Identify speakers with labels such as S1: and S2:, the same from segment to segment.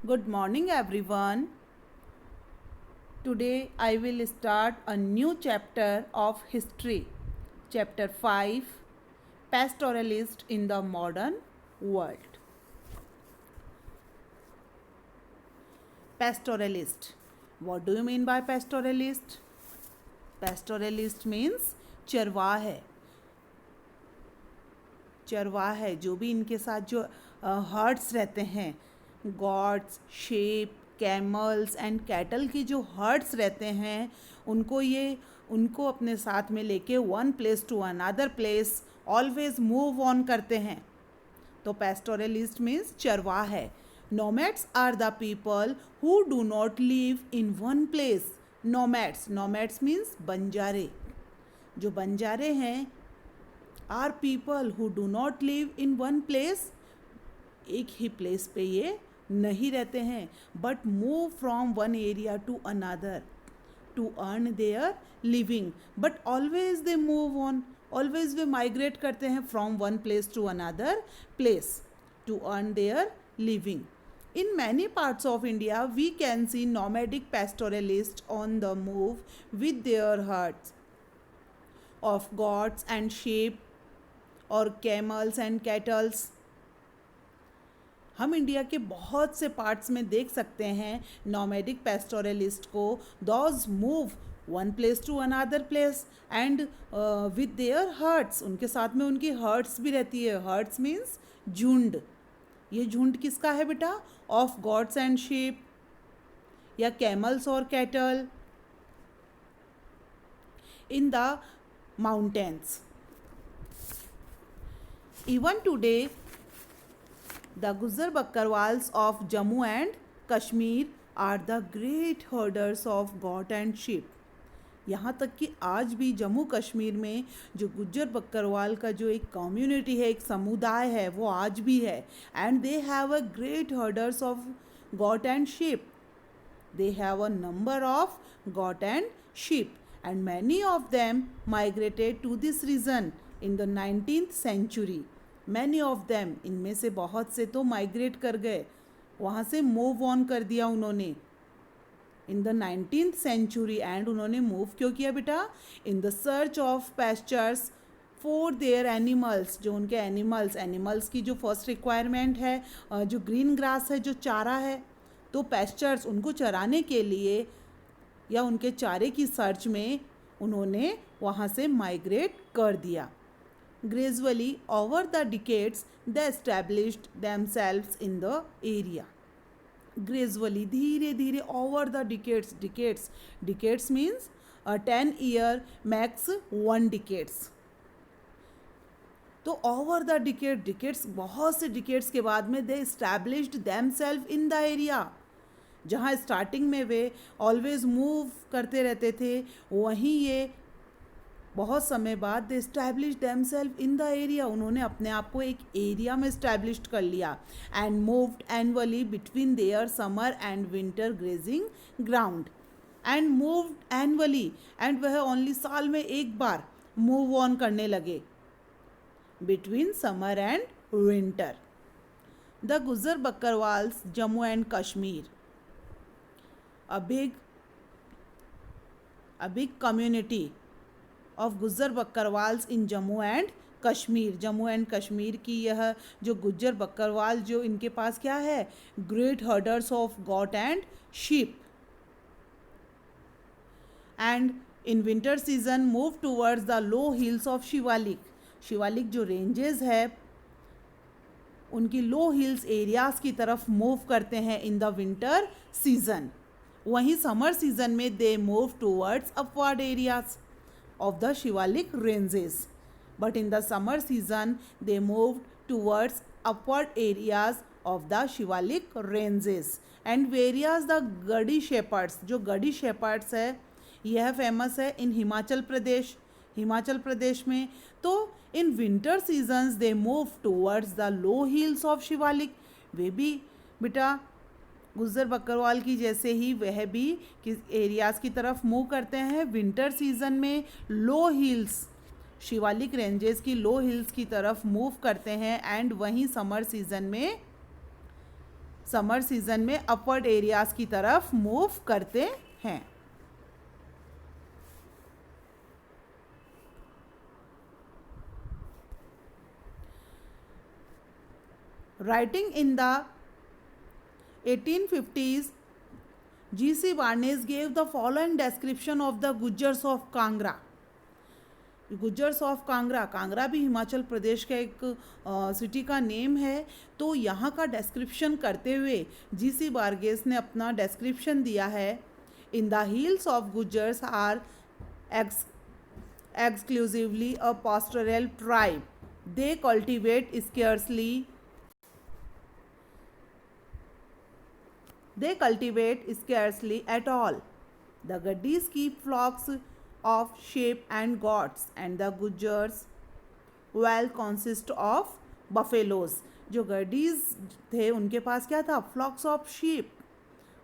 S1: Good morning, everyone. Today I will start a new chapter of history. Chapter 5, Pastoralist in the Modern World. Pastoralist. What do you mean by pastoralist? Pastoralist means चरवाहे. चरवाहे जो भी इनके साथ जो herds रहते हैं, goats, sheep, camels and cattle की जो हर्ड्स रहते हैं, उनको अपने साथ में लेके one place to another place always move on करते हैं. तो पेस्टोरलिस्ट मीन्स चरवाहे. Nomads are the people who do not live in one place. Nomads means बंजारे. जो बंजारे हैं are people who do not live in one place. एक ही प्लेस पे ये नहीं रहते हैं, but move from one area to another to earn their living. But always they move on, always way migrate करते हैं from one place to another place to earn their living. In many parts of India, we can see nomadic pastoralists on the move with their herds of goats and sheep or camels and cattle. हम India के बहुत से parts में देख सकते हैं nomadic pastoralist को. Those move one place to another place and with their herds. उनके साथ में उनकी हर्ड्स भी रहती है. हर्ड्स मीन्स झुंड. ये झुंड किसका है बेटा? ऑफ गॉड्स एंड शीप या कैमल्स और cattle in the mountains. Even today the Guzar Bakkarwals of Jammu and Kashmir are the great herders of goat and sheep. यहाँ तक कि आज भी जम्मू कश्मीर में जो गुज्जर बक्करवाल का जो एक कम्युनिटी है, एक समुदाय है, वो आज भी है. And they have a great herders of goat and sheep. They have a number of goat and sheep and many of them migrated to this region in the 19th century. Many of them, इनमें से बहुत से तो migrate कर गए, वहाँ से move on कर दिया उन्होंने in the 19th century. And उन्होंने मूव क्यों किया बेटा? In the search of pastures for their animals. जो उनके एनिमल्स की जो फर्स्ट रिक्वायरमेंट है, जो ग्रीन ग्रास है, जो चारा है, तो पैस्चर्स उनको चराने के लिए या उनके चारे की सर्च में उन्होंने वहाँ से माइग्रेट कर दिया. Gradually, over the decades, they established themselves in the area. Gradually, धीरे धीरे, over the decades means 10 year max 1 decades. तो over the decades, बहुत से decades के बाद में they established themselves in the area. जहाँ स्टार्टिंग में वे ऑलवेज मूव करते रहते थे, वहीं ये बहुत समय बाद they establish themselves in the area. उन्होंने अपने आप को एक एरिया में इस्टेब्लिश कर लिया. And moved annually between their summer and winter grazing ground. And moved annually, and वह ओनली साल में एक बार मूव ऑन करने लगे between summer and winter. The Gujar Bakarwals Jammu and Kashmir. A big community of Gujjar Bakarwals in Jammu and Kashmir. Jammu and Kashmir की यह जो गुज्जर बक्करवाल, जो इनके पास क्या है? Great herders of goat and sheep. And in winter season move towards the low hills of Shivalik. Shivalik जो रेंजेस है, उनकी लो हिल्स एरियाज की तरफ मूव करते हैं इन द विंटर सीजन. वहीं समर सीजन में दे move towards upward areas of the Shivalik ranges. But in the summer season, they moved towards upward areas of the Shivalik ranges. And various the Gadi shepherds, जो गडी shepherds है, यह famous है इन हिमाचल प्रदेश में. तो in winter seasons they move towards the low hills of Shivalik. वे भी बेटा गुज्जर बक्करवाल की जैसे ही वह भी किस एरियाज़ की तरफ मूव करते हैं. विंटर सीजन में लो हिल्स, शिवालिक रेंजेस की लो हिल्स की तरफ मूव करते हैं. एंड वहीं समर सीजन में समर सीजन में अपवर्ड एरियाज की तरफ मूव करते हैं. Writing in the 1850s, G.C. Barnes gave the following description of the Gujars of Kangra. गुजर्स of Kangra, Kangra भी हिमाचल प्रदेश का एक सिटी का नेम है. तो यहाँ का डिस्क्रिप्शन करते हुए जीसी बार्गेस ने अपना डिस्क्रिप्शन दिया है. In the hills of Gujars are exclusively a pastoral tribe. They cultivate scarcely at all. The Gaddis keep flocks of sheep and goats, and the Gujars well consist of buffaloes. जो गडीज थे उनके पास क्या था? फ्लॉक्स of sheep.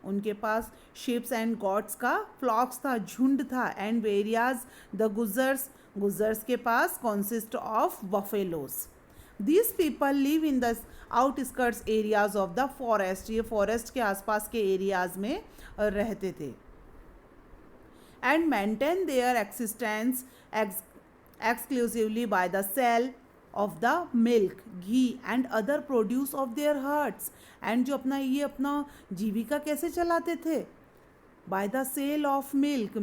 S1: उनके पास sheeps and gots का फ्लॉक्स था, झुंड था. एंड वेरियाज द गुजर्स के पास consist of buffaloes. These people live in the outskirts areas of the forest. ये फॉरेस्ट के आसपास के एरियाज में रहते थे. And maintain their existence exclusively by the sale of the milk, ghee and other produce of their herds. And जो अपना जीविका कैसे चलाते थे? By the sale of milk,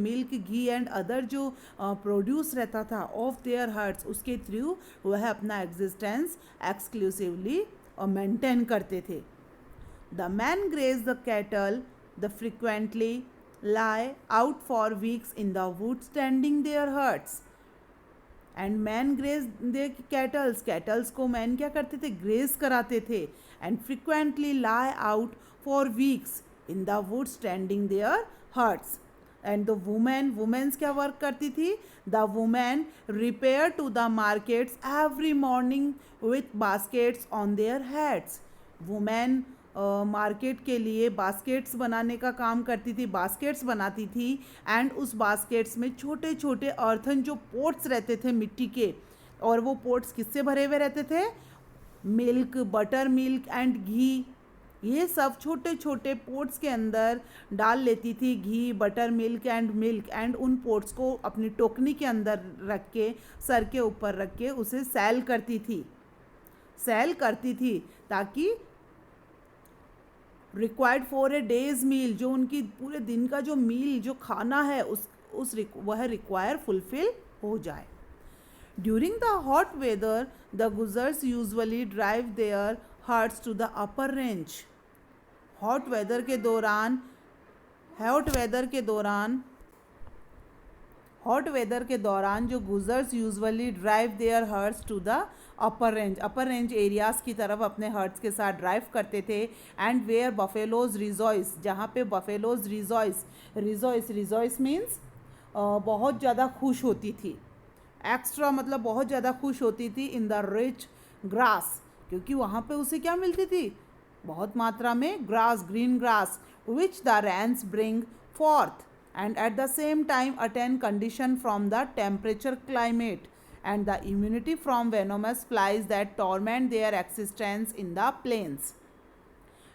S1: ghee and other जो प्रोड्यूस रहता था of their herds, उसके through वह अपना एग्जिस्टेंस एक्सक्लूसिवली मेंटेन करते थे. The men graze the cattle, the frequently lie out for weeks in the woods tending their herds. And men graze their cattles को men क्या करते थे? ग्रेज कराते थे. And frequently lie out for weeks in the woods tending their herds. And the women's क्या work करती थी? The women repair to the markets every morning with baskets on their heads. Women market के लिए baskets बनाने का काम करती थी, बास्केट्स बनाती थी. एंड उस बास्केट्स में छोटे छोटे अर्थन जो पोट्स रहते थे मिट्टी के, और वो पोट्स किससे भरे हुए रहते थे? मिल्क, बटर मिल्क एंड घी. ये सब छोटे छोटे पोट्स के अंदर डाल लेती थी घी, बटर मिल्क. एंड उन पोट्स को अपनी टोकनी के अंदर रख के, सर के ऊपर रख के उसे सेल करती थी ताकि रिक्वायर्ड फॉर ए डेज मील, जो उनकी पूरे दिन का जो मील, जो खाना है वह रिक्वायर फुलफिल हो जाए. During the hot weather the Gujars usually drive their herds to the upper range. Hot weather के दौरान जो Gujars usually drive their herds to the upper range areas की तरफ अपने हर्ट्स के साथ ड्राइव करते थे. एंड वेयर बफेलोज रिजॉइस, जहाँ पे बफेलोज रिजॉइस मीन्स बहुत ज़्यादा खुश होती थी. एक्स्ट्रा मतलब बहुत ज़्यादा खुश होती थी. इन द रिच ग्रास, क्योंकि वहाँ पे उसे क्या मिलती थी? बहुत मात्रा में grass, green grass, which the rains bring forth. And at the same time attain condition from the temperature climate and the immunity from venomous flies that torment their existence in the plains.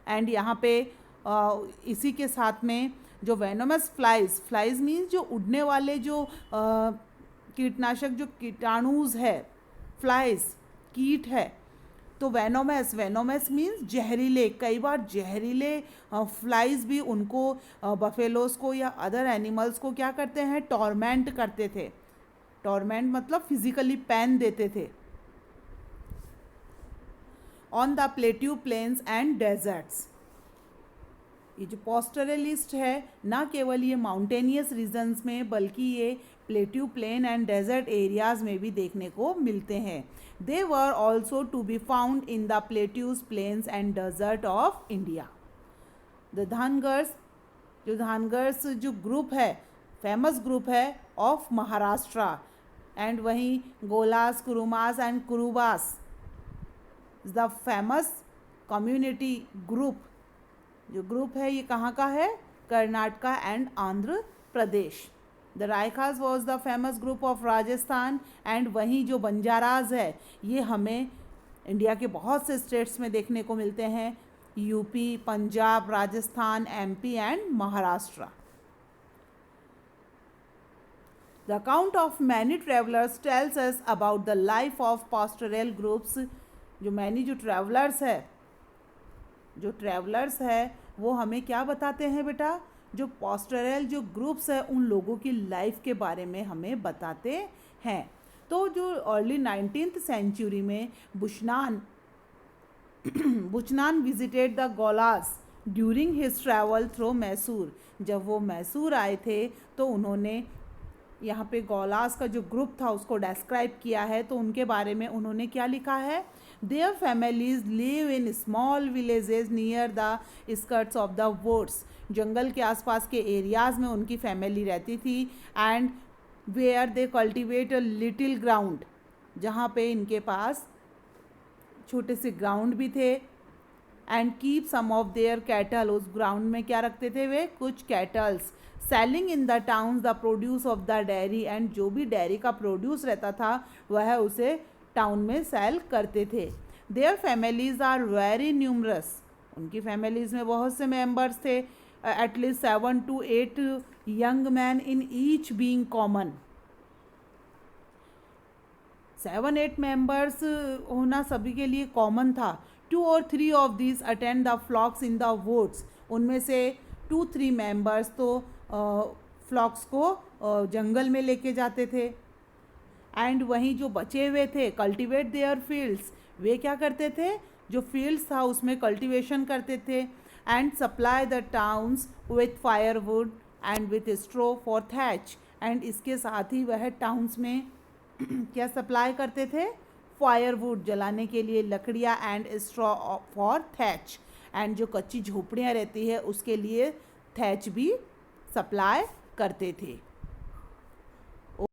S1: And यहाँ पे इसी के साथ में जो venomous flies means जो उड़ने वाले जो कीटनाशक, जो कीटाणुज है, flies कीट है. तो venomous means जहरीले. कई बार जहरीले फ्लाइज भी उनको बफेलोज को या अदर एनिमल्स को क्या करते हैं? टॉर्मेंट करते थे. टॉर्मेंट मतलब फिजिकली पेन देते थे. On the plateau plains and deserts, ये जो पास्टोरलिस्ट है ना केवल ये माउंटेनियस रीजन्स में बल्कि ये plateau plain and desert areas में भी देखने को मिलते हैं. They were also to be found in the plateaus plains and desert of India. The Dhangars जो ग्रुप है, फेमस ग्रुप है ऑफ महाराष्ट्र. एंड वहीं Gollas, Kurumas and Kurubas the famous community group. जो ग्रुप है ये कहाँ का है? Karnataka and Andhra Pradesh. The Raikas was the famous group of Rajasthan. And वहीं जो बंजाराज है ये हमें इंडिया के बहुत से स्टेट्स में देखने को मिलते हैं. UP, Punjab, Rajasthan, MP and Maharashtra. The account of many travelers tells us about the life of pastoral groups. जो ट्रैवलर्स है वो हमें क्या बताते हैं बेटा? जो पास्टरल जो ग्रुप्स है उन लोगों की लाइफ के बारे में हमें बताते हैं. तो जो अर्ली 19th सेंचुरी में Buchanan visited the Gollas during his travel through Mysore. जब वो मैसूर आए थे तो उन्होंने यहाँ पे गौलास का जो ग्रुप था उसको डिस्क्राइब किया है. तो उनके बारे में उन्होंने क्या लिखा है? Their families live in small villages near the skirts of the woods. जंगल के आसपास के एरियाज़ में उनकी फैमिली रहती थी. And where they cultivate a little ground, जहाँ पे इनके पास छोटे से ग्राउंड भी थे. And keep some of their cattle, उस ग्राउंड में क्या रखते थे वे? कुछ cattles. Selling in the towns the produce of the dairy, and जो भी डेयरी का प्रोड्यूस रहता था वह उसे टाउन में सेल करते थे. Their families are very numerous, उनकी फैमिलीज में बहुत से मेंबर्स थे. At least 7 to 8 young man in each being common. 7-8 members होना सभी के लिए कॉमन था. 2 or 3 of these attend the flocks in the woods. उनमें से 2-3 मेंबर्स तो फ्लॉक्स को जंगल में लेके जाते थे. एंड वहीं जो बचे हुए थे कल्टिवेट देयर फील्ड्स, वे क्या करते थे? जो फील्ड्स था उसमें कल्टिवेशन करते थे. And supply the towns with firewood and with straw for thatch. एंड इसके साथ ही वह टाउन्स में क्या सप्लाई करते थे? फायरवुड, जलाने के लिए लकड़ियाँ, and straw for thatch. And जो कच्ची झोपड़ियाँ रहती है उसके लिए थैच भी सप्लाई करते थे.